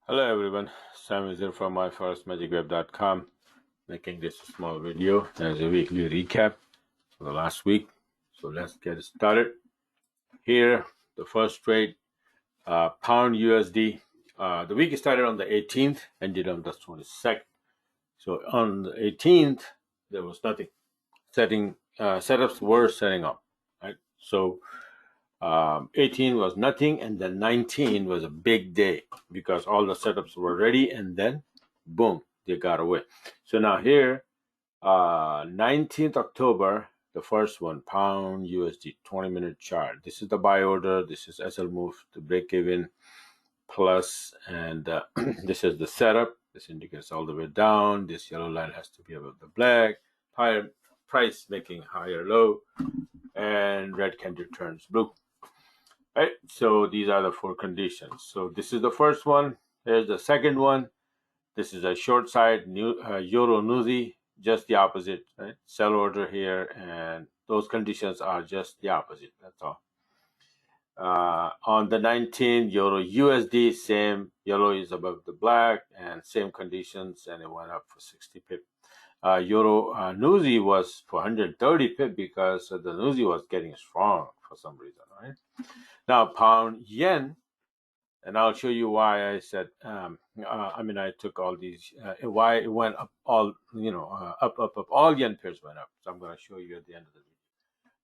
Hello everyone, Sam is here from myforestmagicweb.com, making this a small video as a weekly recap for the last week. So let's get started. Here, the first trade, pound USD. The week started on the 18th, ended on the 22nd. So on the 18th, there was nothing. Setups were setting up, right? So 18 was nothing, and then 19 was a big day because all the setups were ready, and then boom, they got away. So now here, 19th October, the first one, pound USD 20-minute chart. This is the buy order. This is SL move to break even plus, and this is the setup. This indicates all the way down. This yellow line has to be above the black. Higher price making higher low, and red candle turns blue. Right, so these are the four conditions. So this is the first one. Here's the second one. This is a short side euro NUSI, just the opposite, right? Sell order here, and those conditions are just the opposite. That's all. On the 19th, euro USD, same. Yellow is above the black, and same conditions, and it went up for 60 pip. Euro NUSI was for 130 pip because the NUSI was getting strong for some reason, right? Now, pound yen, and I'll show you why I said, I took all these, why it went up all, up, all yen pairs went up. So I'm going to show you at the end of the video.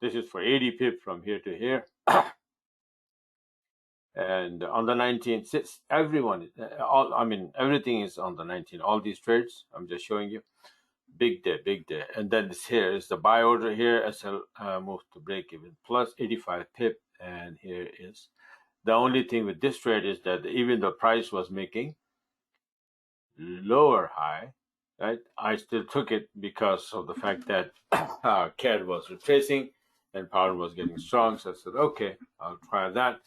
This is for 80 pip from here to here. And on the 19th, everyone, everything is on the 19th. All these trades, I'm just showing you. Big day, big day. And then this here is the buy order here. SL moved to break even plus 85 pip. And here is the only thing with this trade is that even the price was making lower high, right? I still took it because of the fact that CAD was retracing and pound was getting strong. So I said, okay, I'll try that,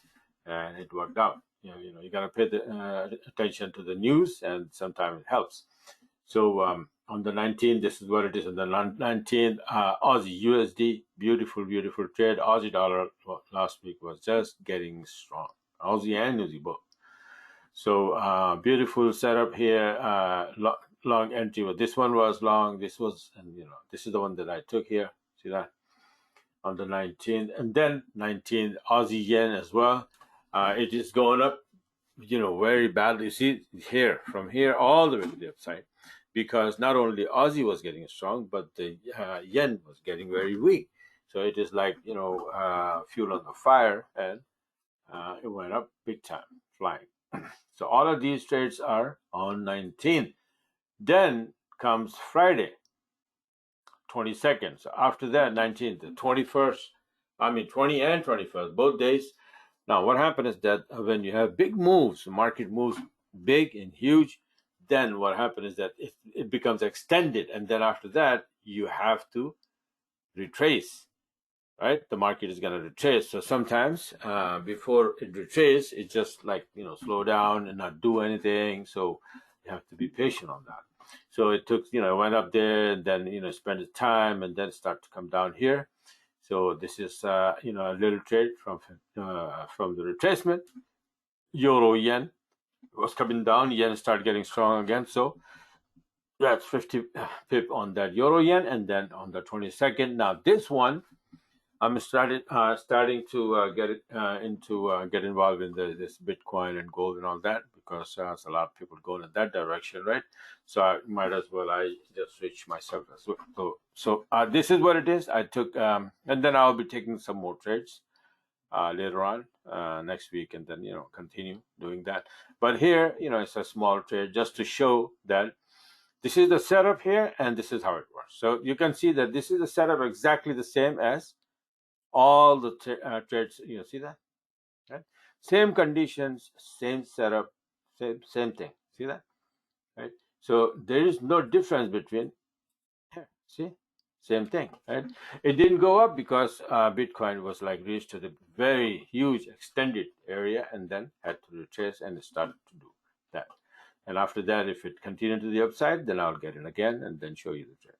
and it worked out. You gotta pay the attention to the news, and sometimes it helps. So on the 19th, this is what it is. On the 19th, Aussie USD, beautiful, beautiful trade. Aussie dollar last week was just getting strong. Aussie and Aussie both. So beautiful setup here. Long entry. Well, this one was long. This was, and this is the one that I took here. See that on the 19th, and then 19th Aussie yen as well. It is going up, very badly. See here, from here all the way to the upside, because not only Aussie was getting strong, but the yen was getting very weak. So it is like fuel on the fire, and it went up big time, flying. So all of these trades are on 19th. Then comes Friday, 22nd. So after that, 19th, the 21st, 20 and 21st, both days. Now, what happened is that when you have big moves, the market moves big and huge, then what happened is that it becomes extended. And then after that, you have to retrace, right? The market is going to retrace. So sometimes before it retraces, it just slow down and not do anything. So you have to be patient on that. So it took, went up there, and then, spend the time, and then start to come down here. So this is, a little trade from the retracement. Euro yen was coming down. Yen started getting strong again. So that's 50 pip on that euro yen. And then on the 22nd, now this one, I'm starting to get involved in this Bitcoin and gold and all that, because there's a lot of people going in that direction, right? So I might as well just switch myself as well. So this is what it is. I took, and then I'll be taking some more trades later on next week, and then continue doing that. But here, it's a small trade just to show that this is the setup here, and this is how it works. So you can see that this is the setup exactly the same as all the trades. See that, right? Same conditions, same setup, same thing. See that, right? So there is no difference between here. See, same thing, right? It didn't go up because Bitcoin was reached to the very huge extended area, and then had to retrace, and it started to do that. And after that, if it continued to the upside, then I'll get in again and then show you the trade.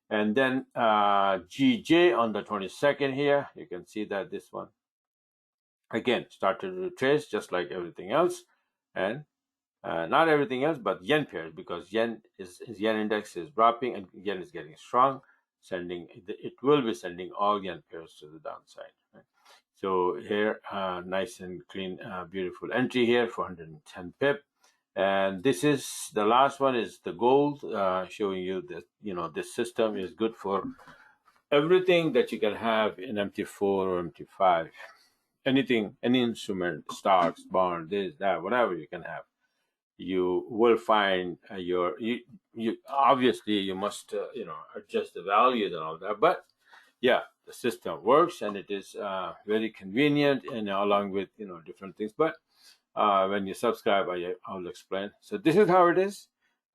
And then GJ on the 22nd here, you can see that this one again started to retrace just like everything else, and Not everything else, but yen pairs, because yen index is dropping and yen is getting strong. It will be sending all yen pairs to the downside. Right? So here, nice and clean, beautiful entry here, 410 pip. And this is the last one is the gold, showing you that this system is good for everything that you can have in MT4 or MT5. Anything, any instrument, stocks, bonds, this, that, whatever you can have, you will find you obviously you must adjust the values and all that, but yeah, the system works and it is very convenient, and along with different things. But when you subscribe, I'll explain. So this is how it is.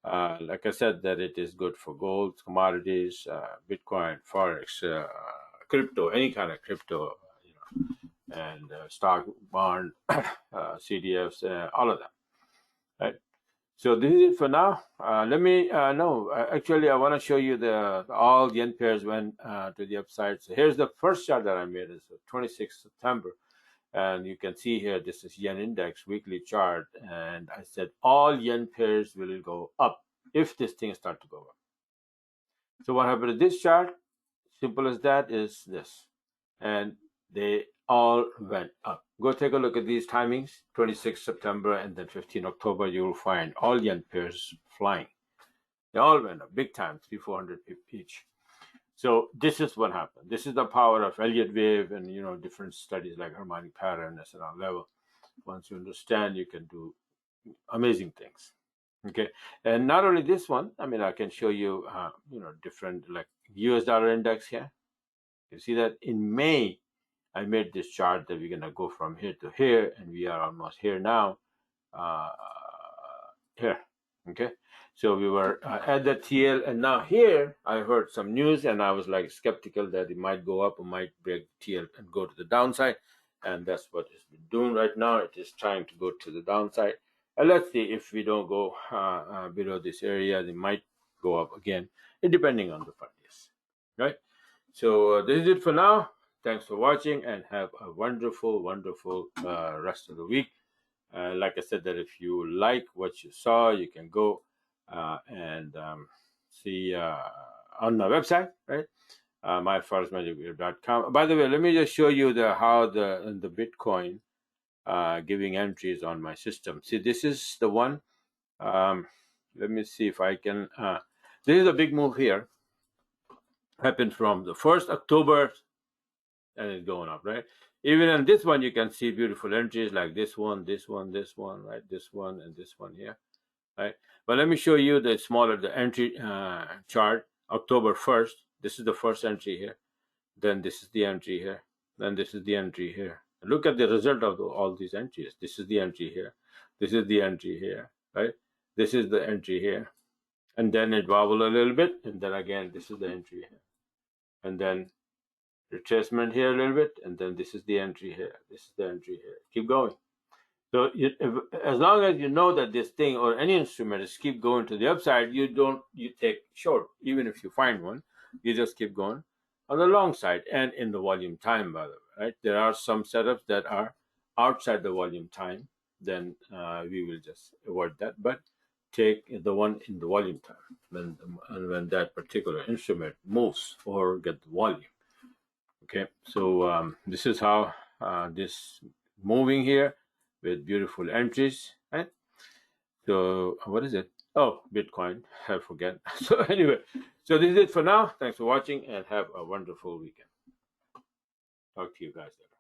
Like I said, that it is good for gold, commodities, Bitcoin, Forex, crypto, any kind of crypto, and stock, bond, CDFs, all of that. Right. So this is it for now. Let me no. Actually, I want to show you the all yen pairs went to the upside. So here's the first chart that I made. It's 26th September. And you can see here, this is yen index weekly chart. And I said all yen pairs will go up if this thing starts to go up. So what happened to this chart? Simple as that is this. And they all went up. Go take a look at these timings, 26 September and then 15 October. You will find all yen pairs flying. They all went up big time, 300-400 each. So this is what happened. This is the power of Elliott wave and different studies like harmonic pattern, SNR level. Once you understand, you can do amazing things. Okay, and not only this one. I mean, I can show you different, like US dollar index here. You see that in May, I made this chart that we're gonna go from here to here, and we are almost here now. Here, okay. So we were at the TL, and now here I heard some news, and I was like skeptical that it might go up or might break TL and go to the downside, and that's what it's been doing right now. It is trying to go to the downside, and let's see if we don't go below this area. They might go up again, depending on the price, right? So this is it for now. Thanks for watching, and have a wonderful, wonderful rest of the week. Like I said, that if you like what you saw, you can go and see on my website, right? myforexmagicwave.com. By the way, let me just show you how the Bitcoin giving entries on my system. See, this is the one. Let me see if I can. This is a big move here. Happened from the 1st October, and it's going up, right? Even in this one, you can see beautiful entries like this one, this one, this one, right? This one and this one here, right? But let me show you the smaller the entry chart. October 1st, this is the first entry here. Then this is the entry here. Then this is the entry here. Look at the result of all these entries. This is the entry here. This is the entry here, right? This is the entry here. And then it wobbled a little bit. And then again, this is the entry here. And then retracement here a little bit, and then this is the entry here. This is the entry here. Keep going. So as long as you know that this thing or any instrument is keep going to the upside, you take short. Even if you find one, you just keep going on the long side and in the volume time, by the way, right? There are some setups that are outside the volume time. Then we will just avoid that, but take the one in the volume time when that particular instrument moves or get the volume. Okay, so this is how this moving here with beautiful entries, right? So what is it? Oh, Bitcoin, I forget. So anyway, so this is it for now. Thanks for watching and have a wonderful weekend. Talk to you guys later.